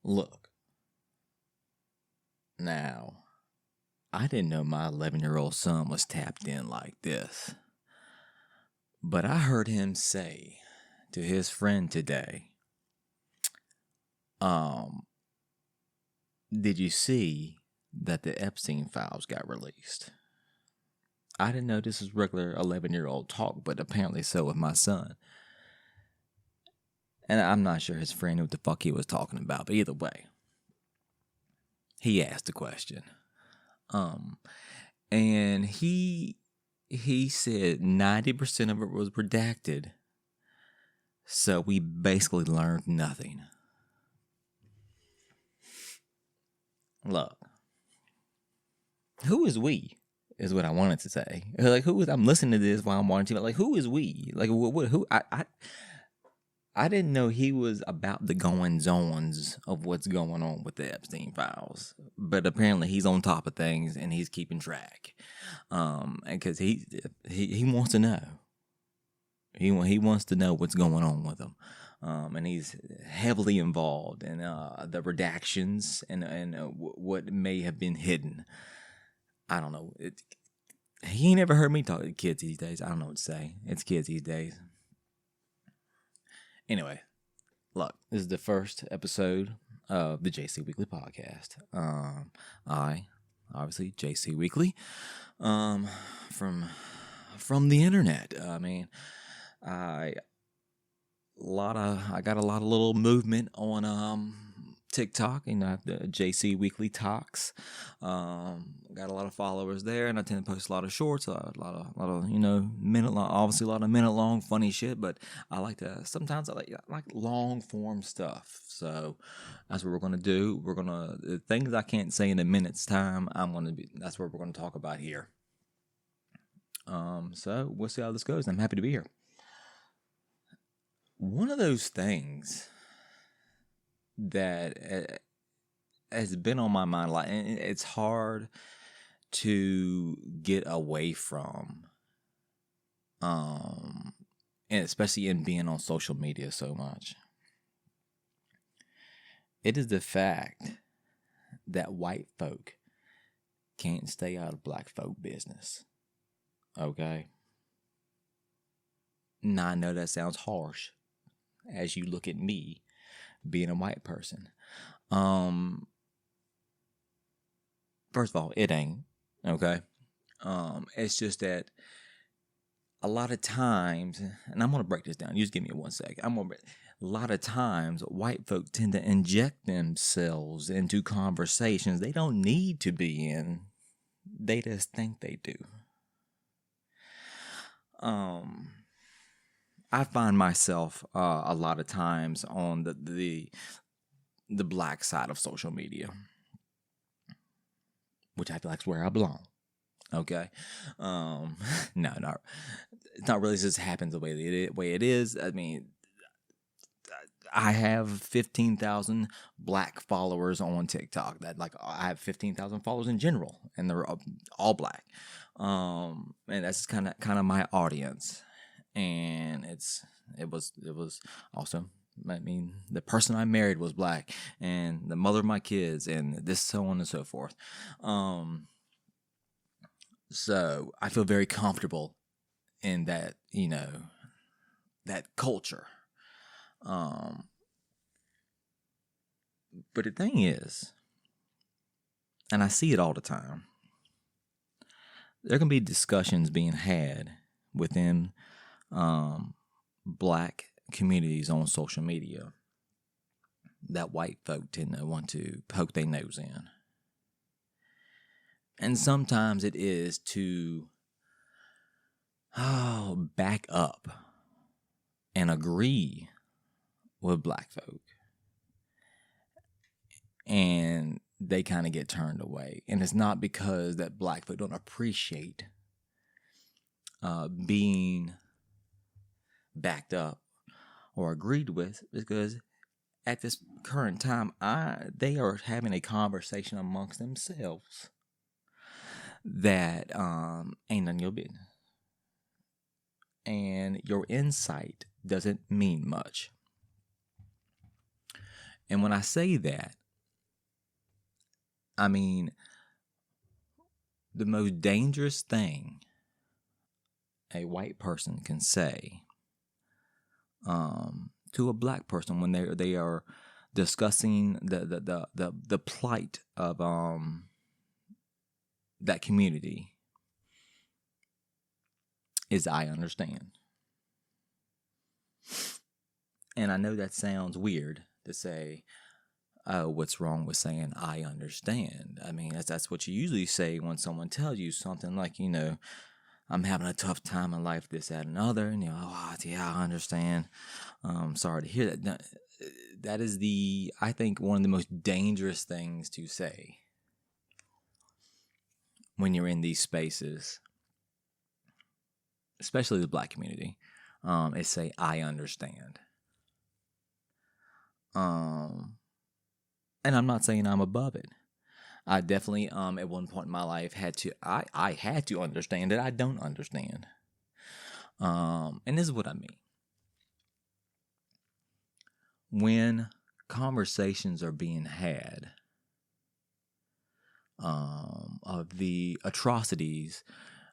Look, now, I didn't know my 11-year-old son was tapped in like this. But I heard him say to his friend today, um, did you see that the Epstein files got released? I didn't know this was regular 11-year-old talk, but apparently so with my son. And I'm not sure his friend knew what the fuck he was talking about, but either way, he asked the question. And he said 90% of it was redacted. So we basically learned nothing. Look, who is we? Is what I wanted to say. Like, who is? I'm listening to this while I'm watching TV. Like, who is we? Like, what? Who? I didn't know he was about the goings-ons of what's going on with the Epstein files, but apparently he's on top of things and he's keeping track. Because he wants to know. He wants to know what's going on with them. And he's heavily involved in the redactions and what may have been hidden. I don't know. He ain't never heard me talk to kids these days. I don't know what to say. It's kids these days. Anyway, look, this is the first episode of the JC Weekly podcast. I, obviously, JC Weekly, from the internet. I mean, I got a lot of little movement on TikTok, the JC Weekly Talks. Got a lot of followers there, and I tend to post a lot of shorts, a lot of obviously a lot of minute long funny shit. But I like to sometimes I like long form stuff. So that's what we're gonna do. The things I can't say in a minute's time. That's what we're gonna talk about here. So we'll see how this goes. I'm happy to be here. One of those things that has been on my mind a lot, and it's hard to get away from, and especially in being on social media so much. It is the fact that white folk can't stay out of black folk business. Okay? Now, I know that sounds harsh as you look at me being a white person. First of all, it ain't. Okay? It's just that a lot of times, and I'm going to break this down. You just give me 1 second. A lot of times, white folk tend to inject themselves into conversations they don't need to be in. They just think they do. I find myself a lot of times on the black side of social media, which I feel like is where I belong. Okay, no, it's not really just happens the way it is. I mean, I have 15,000 black followers on TikTok. I have 15,000 followers in general, and they're all black. And that's kind of my audience. And it was also, I mean, the person I married was black, and the mother of my kids, and this, so on and so forth. So I feel very comfortable in that, that culture. But the thing is, and I see it all the time, there can be discussions being had within black communities on social media that white folk tend to want to poke their nose in. And sometimes it is to back up and agree with black folk. And they kind of get turned away. And it's not because that black folk don't appreciate being backed up or agreed with, because at this current time, they are having a conversation amongst themselves that ain't none of your business. And your insight doesn't mean much. And when I say that, I mean the most dangerous thing a white person can say to a black person when they are discussing the plight of that community is "I understand." And I know that sounds weird to say, "Oh, what's wrong with saying I understand?" I mean, that's what you usually say when someone tells you something like, I'm having a tough time in life, this, that, and other, and oh, yeah, I understand. Sorry to hear that. No, that is I think, one of the most dangerous things to say when you're in these spaces, especially the black community, is say, I understand. And I'm not saying I'm above it. I definitely, at one point in my life, I had to understand that I don't understand. And this is what I mean. When conversations are being had of the atrocities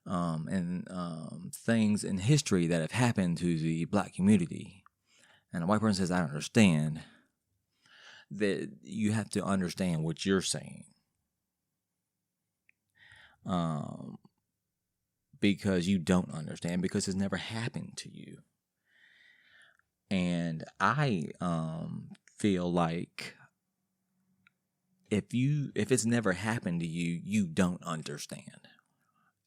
and things in history that have happened to the black community, and a white person says, I don't understand, that you have to understand what you're saying. Because you don't understand, because it's never happened to you. And I feel like if it's never happened to you, you don't understand.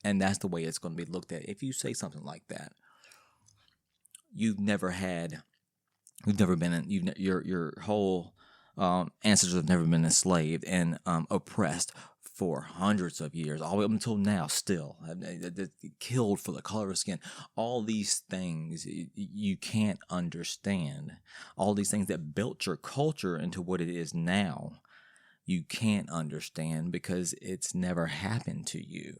And that's the way it's going to be looked at. If you say something like that, your whole ancestors have never been enslaved and oppressed for hundreds of years, all the way up until now, still killed for the color of skin. All these things you can't understand. All these things that built your culture into what it is now, you can't understand because it's never happened to you.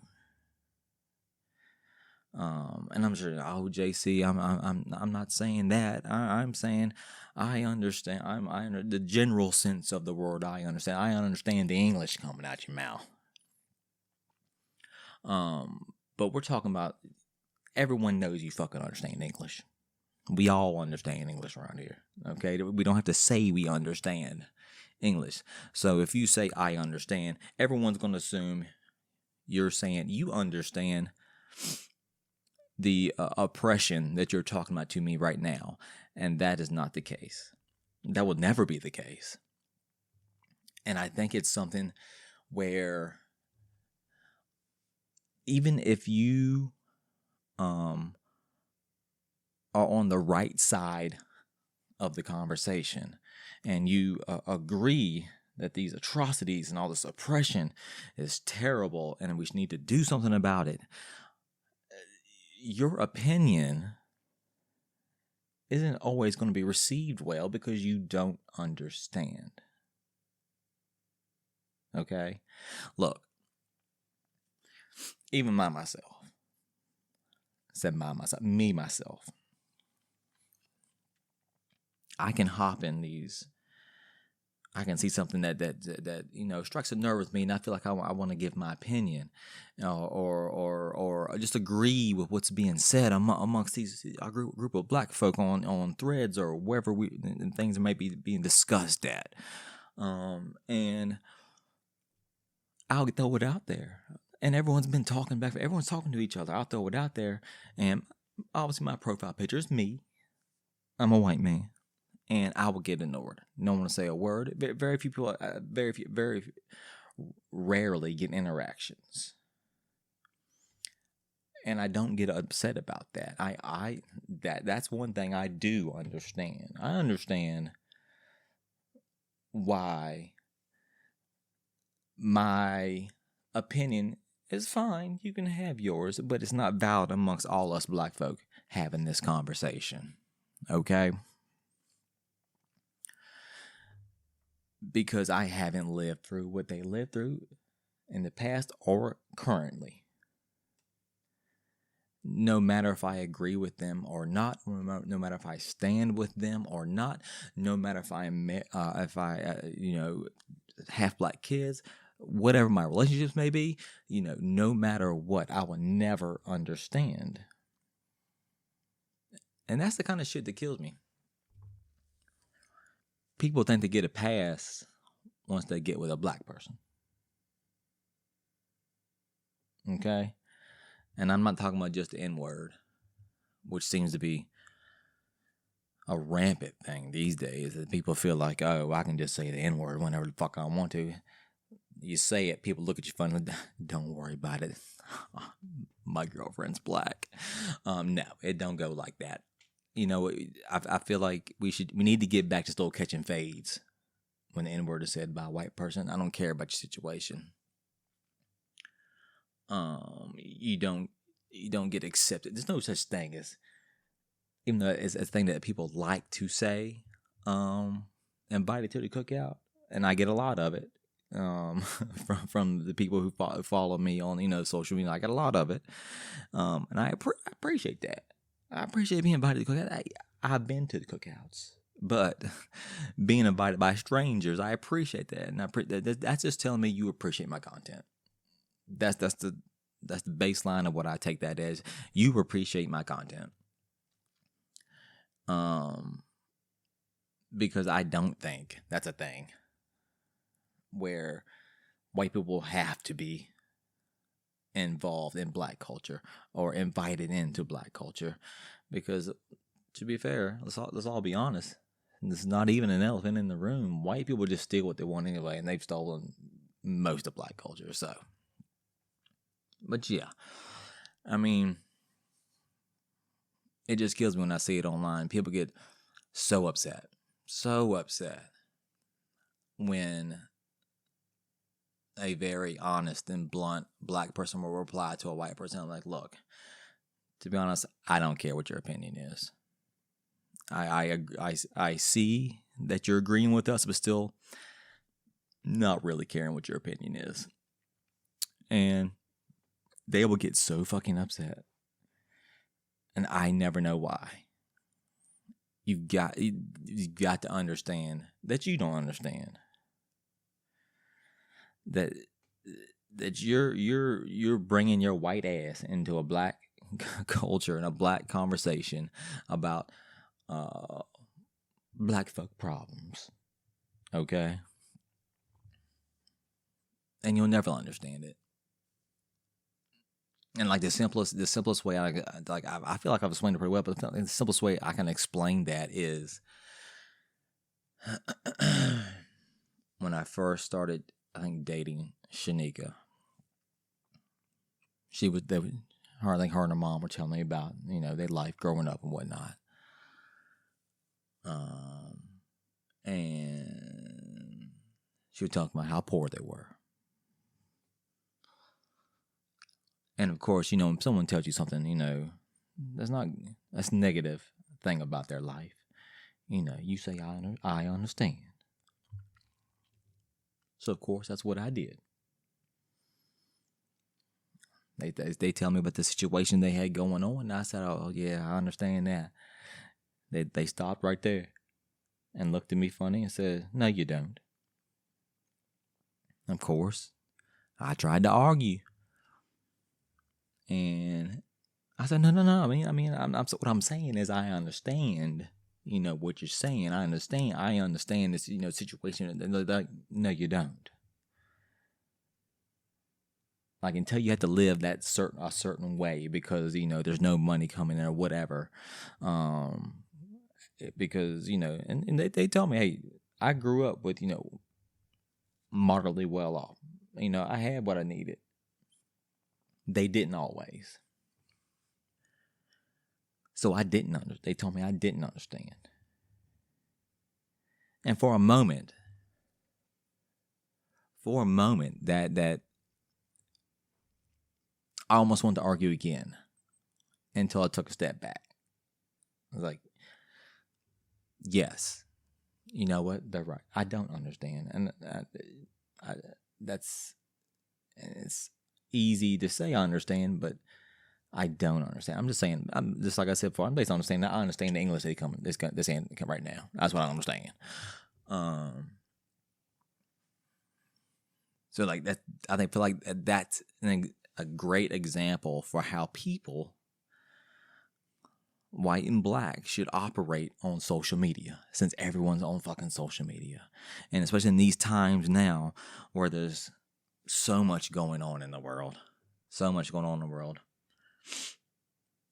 And I'm sure, JC, I'm not saying that. I'm saying I understand. I under the general sense of the word. I understand. I understand the English coming out your mouth. But we're talking about everyone knows you fucking understand English. We all understand English around here. Okay, we don't have to say we understand English. So if you say I understand, everyone's going to assume you're saying you understand the oppression that you're talking about to me right now. And that is not the case. That will never be the case. And I think it's something where even if you are on the right side of the conversation and you agree that these atrocities and all this oppression is terrible and we need to do something about it, your opinion isn't always going to be received well because you don't understand. Okay? Look, even myself, I can hop in these. I can see something that strikes a nerve with me, and I feel like I want to give my opinion, or just agree with what's being said amongst a group of black folk on threads or wherever and things may be being discussed at, and I'll throw it out there, and everyone's been talking back. Everyone's talking to each other. I'll throw it out there, and obviously my profile picture is me. I'm a white man. And I will get ignored. No one will say a word. Very few people, very rarely get interactions. And I don't get upset about that. That's one thing I do understand. I understand why my opinion is fine. You can have yours, but it's not valid amongst all us black folk having this conversation. Okay? Because I haven't lived through what they lived through in the past or currently. no matter if I agree with them or not, no matter if I stand with them or not, no matter if have black kids, whatever my relationships may be, no matter what, I will never understand. And that's the kind of shit that kills me. People think they get a pass once they get with a black person. Okay? And I'm not talking about just the N-word, which seems to be a rampant thing these days. That people feel like, oh, I can just say the N-word whenever the fuck I want to. You say it, people look at you funny. Don't worry about it. My girlfriend's black. No, it don't go like that. I feel like we need to get back to still catching fades when the N-word is said by a white person. I don't care about your situation. You don't get accepted. There's no such thing as, even though it's a thing that people like to say, invited to the cookout, and I get a lot of it. From the people who follow me on social media, I get a lot of it, and I appreciate that. I appreciate being invited to the cookout. I've been to the cookouts, but being invited by strangers, I appreciate that, and that's just telling me you appreciate my content. That's the baseline of what I take that as. You appreciate my content, because I don't think that's a thing where white people have to be involved in black culture or invited into black culture, because to be fair, let's all be honest, this is not even an elephant in the room. White people just steal what they want anyway, and they've stolen most of black culture. So, but yeah, I mean, it just kills me when I see it online. People get so upset when a very honest and blunt black person will reply to a white person. I'm like, look, to be honest, I don't care what your opinion is. I see that you're agreeing with us, but still not really caring what your opinion is. And they will get so fucking upset. And I never know why. You've got to understand that you don't understand. That you're bringing your white ass into a black culture and a black conversation about black folk problems, okay? And you'll never understand it. And like the simplest way I feel like I've explained it pretty well, but the simplest way I can explain that is when I first started, I think, dating Shanika. I think her and her mom were telling me about, their life growing up and whatnot. And she would talk about how poor they were. And of course, when someone tells you something, that's negative thing about their life. You say, I understand. So of course, that's what I did. They tell me about the situation they had going on, and I said, oh yeah, I understand that. They stopped right there and looked at me funny and said, no, you don't. Of course, I tried to argue. And I said, no. What I'm saying is I understand, what you're saying. I understand this, situation. Like, no, you don't. Like, until you have to live a certain way because, there's no money coming in or whatever. Because, and they tell me, hey, I grew up with, moderately well off. I had what I needed. They didn't always. So I didn't understand. They told me I didn't understand. And for a moment that I almost wanted to argue again until I took a step back. I was like, yes, you know what? They're right. I don't understand. And it's easy to say I understand, but I don't understand. I'm just saying. I'm just like I said before. I'm based on understanding that I understand the English they come this end right now. That's what I understand. So like that, I feel like that's a great example for how people, white and black, should operate on social media, since everyone's on fucking social media, and especially in these times now where there's so much going on in the world,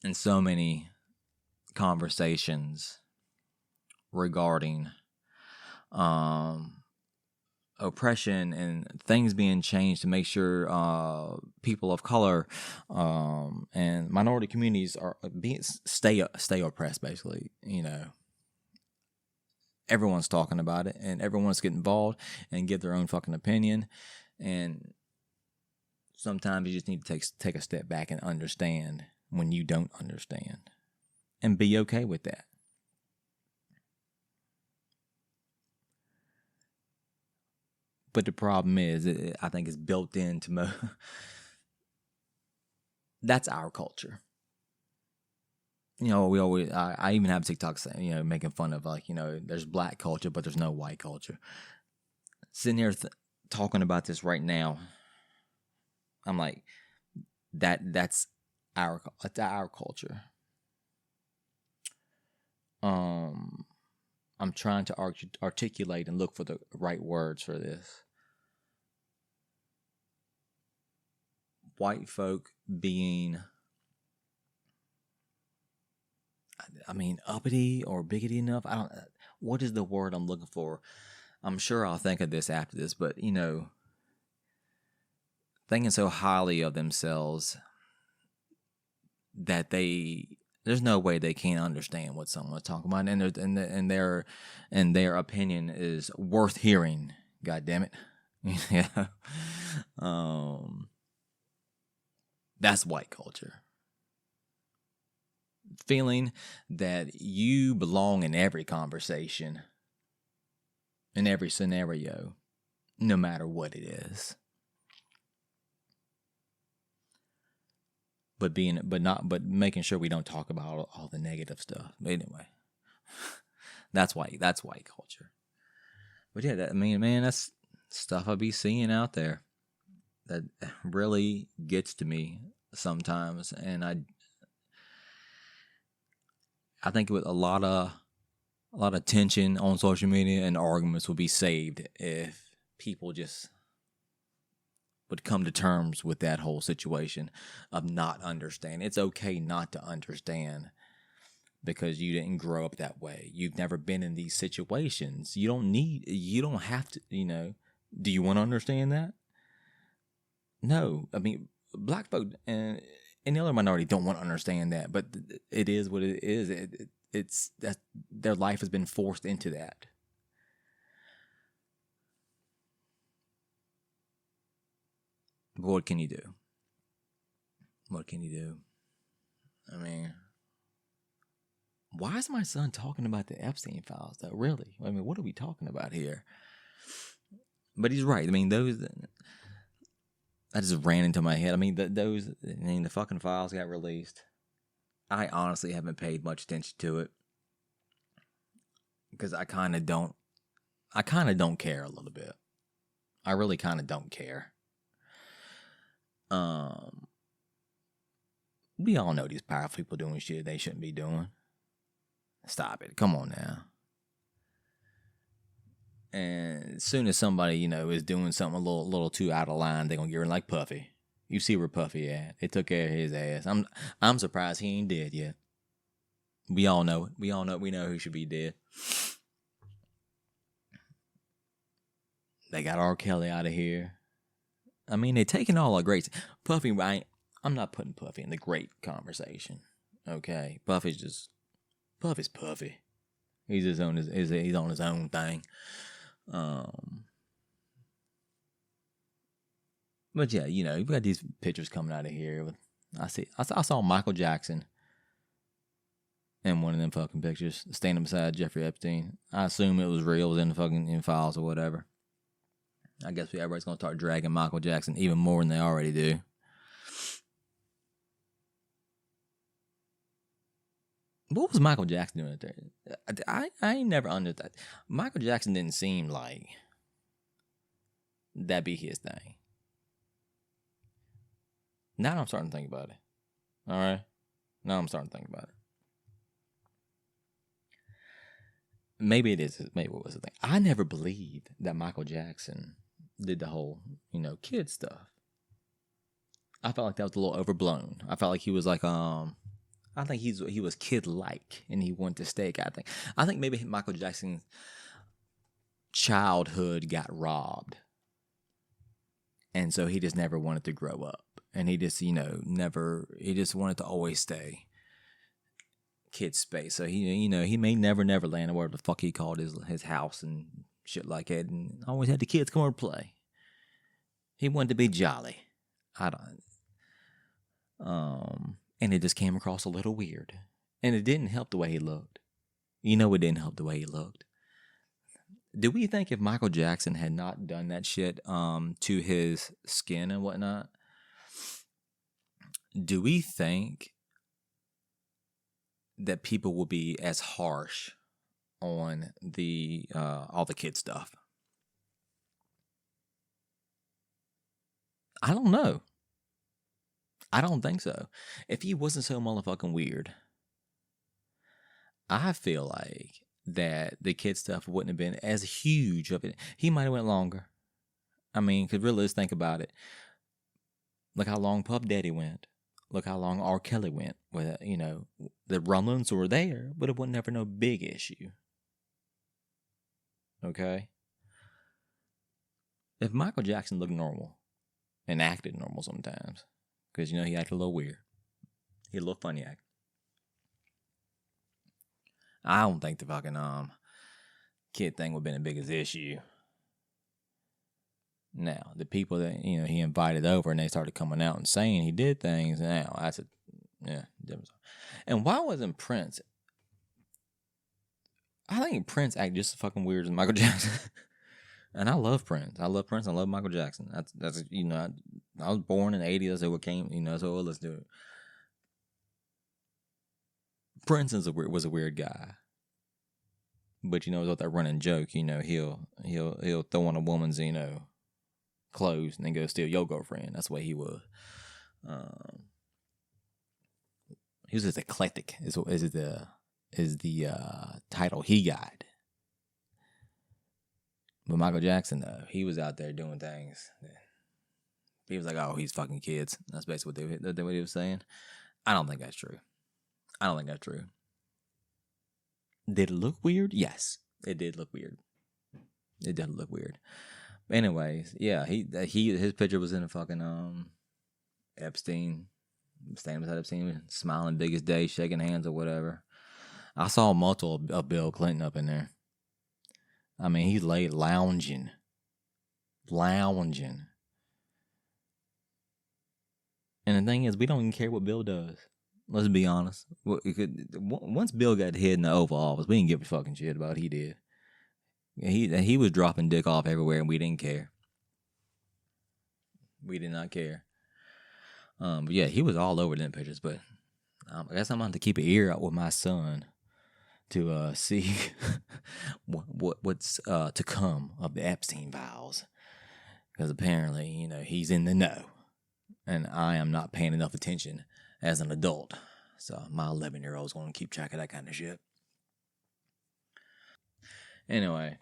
and so many conversations regarding oppression and things being changed to make sure people of color and minority communities are being stay oppressed. Basically, everyone's talking about it, and everyone's getting involved and give their own fucking opinion. And sometimes you just need to take a step back and understand when you don't understand, and be okay with that. But the problem is, I think it's built into that's our culture. We always, I even have TikTok saying, making fun of there's black culture, but there's no white culture. Sitting here talking about this right now, I'm like, that's our culture. I'm trying to articulate and look for the right words for this. White folk being, uppity or bigoted enough. What is the word I'm looking for? I'm sure I'll think of this after this, but thinking so highly of themselves that there's no way they can't understand what someone's talking about, and their opinion is worth hearing. God damn it, yeah. That's white culture. Feeling that you belong in every conversation, in every scenario, no matter what it is. But making sure we don't talk about all the negative stuff. But anyway, that's white culture. But yeah, man, that's stuff I be seeing out there that really gets to me sometimes, and I think with a lot of tension on social media and arguments would be saved if people just would come to terms with that whole situation of not understanding. It's okay not to understand because you didn't grow up that way. You've never been in these situations. You don't have to, do you want to understand that? No. Black folk and the other minority don't want to understand that, but it is what it is. It's that their life has been forced into that. But what can you do? What can you do? Why is my son talking about the Epstein files, though? Really? What are we talking about here? But he's right. Those... I just ran into my head. The fucking files got released. I honestly haven't paid much attention to it. Because I kind of don't care a little bit. I really kind of don't care. We all know these powerful people doing shit they shouldn't be doing. Stop it. Come on now. And as soon as somebody, is doing something a little too out of line, they're gonna get rid like Puffy. You see where Puffy at. They took care of his ass. I'm surprised he ain't dead yet. We all know it. We know who should be dead. They got R. Kelly out of here. They're taking all our greats. Puffy, I'm not putting Puffy in the great conversation. Okay, Puffy's Puffy. He's on his own thing. But yeah, you've got these pictures coming out of here. I saw Michael Jackson in one of them fucking pictures, standing beside Jeffrey Epstein. I assume it was real. It was in the fucking files or whatever. I guess everybody's gonna start dragging Michael Jackson even more than they already do. What was Michael Jackson doing there? I ain't never understood that. Michael Jackson didn't seem like that'd be his thing. Now I'm starting to think about it. All right. Now I'm starting to think about it. Maybe it is. Maybe it was the thing. I never believed that Michael Jackson did the whole, kid stuff. I felt like that was a little overblown. I felt like he was like, I think he was kid-like, and he wanted to stay. I think maybe Michael Jackson's childhood got robbed, and so he just never wanted to grow up, and he just he just wanted to always stay kid space. So he made Never Land, or whatever the fuck he called his house and shit like that, and always had the kids come over to play. He wanted to be jolly. And it just came across a little weird. And it didn't help the way he looked. It didn't help the way he looked. Do we think if Michael Jackson had not done that shit to his skin and whatnot, do we think that people will be as harsh on the all the kid stuff? I don't know. I don't think so. If he wasn't so motherfucking weird, I feel like that the kid stuff wouldn't have been as huge of it. He might have went longer. I mean, because really, let's think about it. Look how long Puff Daddy went. Look how long R. Kelly went. With the rumblings were there, but it was never no big issue. Okay? If Michael Jackson looked normal and acted normal sometimes, because, he acted a little weird. He had a little funny act. I don't think the fucking kid thing would have been the biggest issue. Now, the people that, he invited over and they started coming out and saying he did things, now that's a, different. And why wasn't Prince? I think Prince acted just as fucking weird as Michael Jackson. And I love Prince. I love Michael Jackson. That's I was born in the 80s. That's what came, so let's do it. Prince was a weird guy. But it's like that running joke, he'll throw on a woman's, clothes and then go steal your girlfriend. That's the way he was. He was just eclectic is the title he got. But Michael Jackson, though, he was out there doing things. He was like, oh, he's fucking kids. That's basically what he was saying. I don't think that's true. Did it look weird? Yes, it did look weird. But anyways, yeah, his picture was in a fucking Epstein, standing beside Epstein, smiling big as day, shaking hands or whatever. I saw multiple of Bill Clinton up in there. I mean, he's laid lounging. And the thing is, we don't even care what Bill does. Let's be honest. Once Bill got hit in the Oval Office, we didn't give a fucking shit about what he did. He was dropping dick off everywhere, and we didn't care. We did not care. But yeah, he was all over them pictures. But I guess I'm going to have to keep an ear out with my son to see what's to come of the Epstein files, because apparently he's in the know, and I am not paying enough attention as an adult. So my 11-year-old's going to keep track of that kind of shit. Anyway,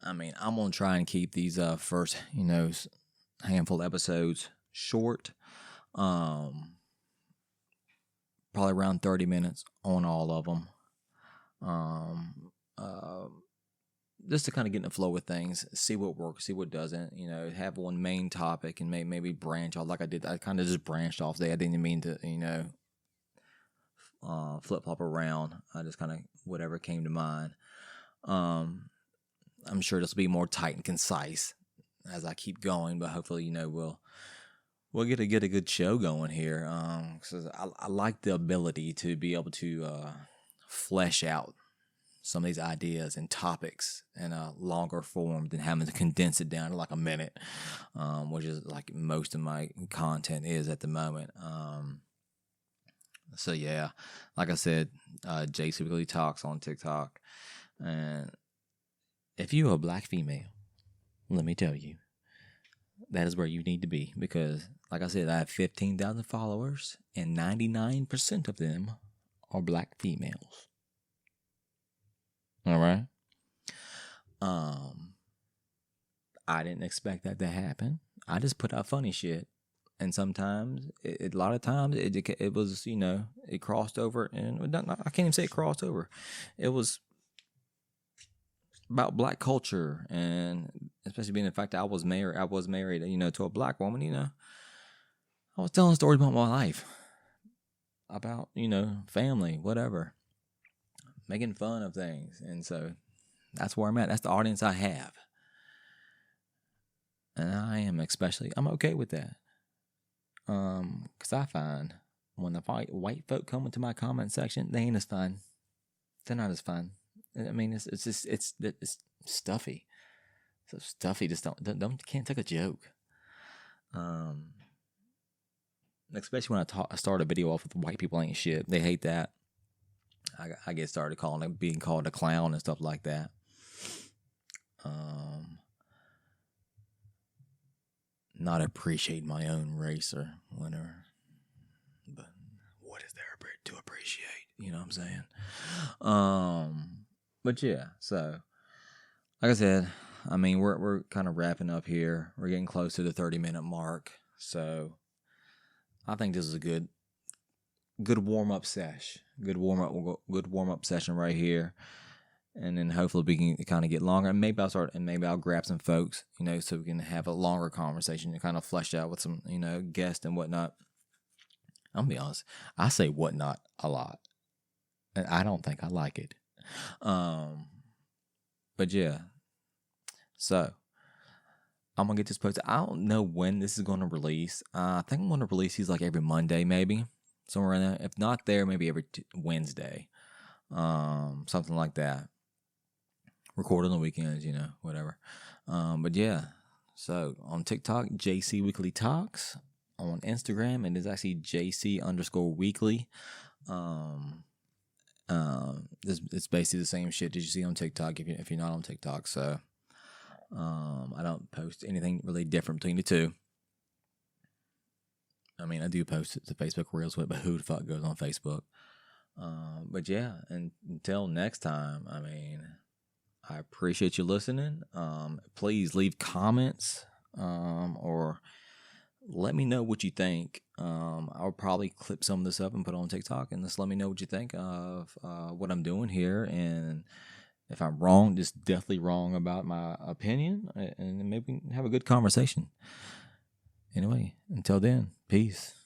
I mean, I'm going to try and keep these first handful of episodes short. Probably around 30 minutes on all of them. Just to kind of get in the flow with things, see what works, see what doesn't, have one main topic and maybe branch off like I did. I kind of just branched off today. I didn't mean to, flip-flop around. I just kind of, whatever came to mind. I'm sure this will be more tight and concise as I keep going, but hopefully, we'll get a good show going here. Because I like the ability to be able to flesh out some of these ideas and topics in a longer form than having to condense it down to like a minute, which is like most of my content is at the moment. So yeah, like I said, JC Weakley Talks on TikTok. And if you're a black female, let me tell you, that is where you need to be. Because, like I said, I have 15,000 followers, and 99% of them are black females. All right? I didn't expect that to happen. I just put out funny shit. And sometimes, a lot of times, it was, it crossed over. And I can't even say it crossed over. It was about black culture, and especially being the fact that I was married, to a black woman. I was telling stories about my life, about family, whatever, making fun of things. And so that's where I'm at. That's the audience I have, and I'm okay with that. Because I find when the white folk come into my comment section, they ain't as fun. They're not as fun. I mean, it's just it's stuffy. So stuffy. Just can't take a joke. Especially when I start a video off with white people ain't shit. They hate that. I get started being called a clown and stuff like that. Not appreciate my own race or whatever. But what is there to appreciate? You know what I'm saying? But yeah, so like I said, I mean we're kind of wrapping up here. We're getting close to the 30-minute mark. So I think this is a good warm-up sesh. Good warm-up session right here. And then hopefully we can kind of get longer. And maybe I'll grab some folks, so we can have a longer conversation and kind of flesh out with some, guests and whatnot. I'm gonna be honest, I say whatnot a lot. And I don't think I like it. But yeah. So I'm gonna get this posted. I don't know when this is gonna release. I think I'm gonna release these like every Monday, maybe. Somewhere in there. If not there, maybe every Wednesday. Something like that. Record on the weekends, whatever. But yeah. So on TikTok, JC Weakley Talks. On Instagram, it is actually JC_Weakley. It's basically the same shit that you see on TikTok if you're not on TikTok. So I don't post anything really different between the two. I mean, I do post the Facebook Reels, but who the fuck goes on Facebook? But yeah, and until next time, I mean, I appreciate you listening. Please leave comments or let me know what you think. I'll probably clip some of this up and put it on TikTok, and just let me know what you think of what I'm doing here. And if I'm wrong, just definitely wrong about my opinion, and maybe we can have a good conversation. Anyway, until then, peace.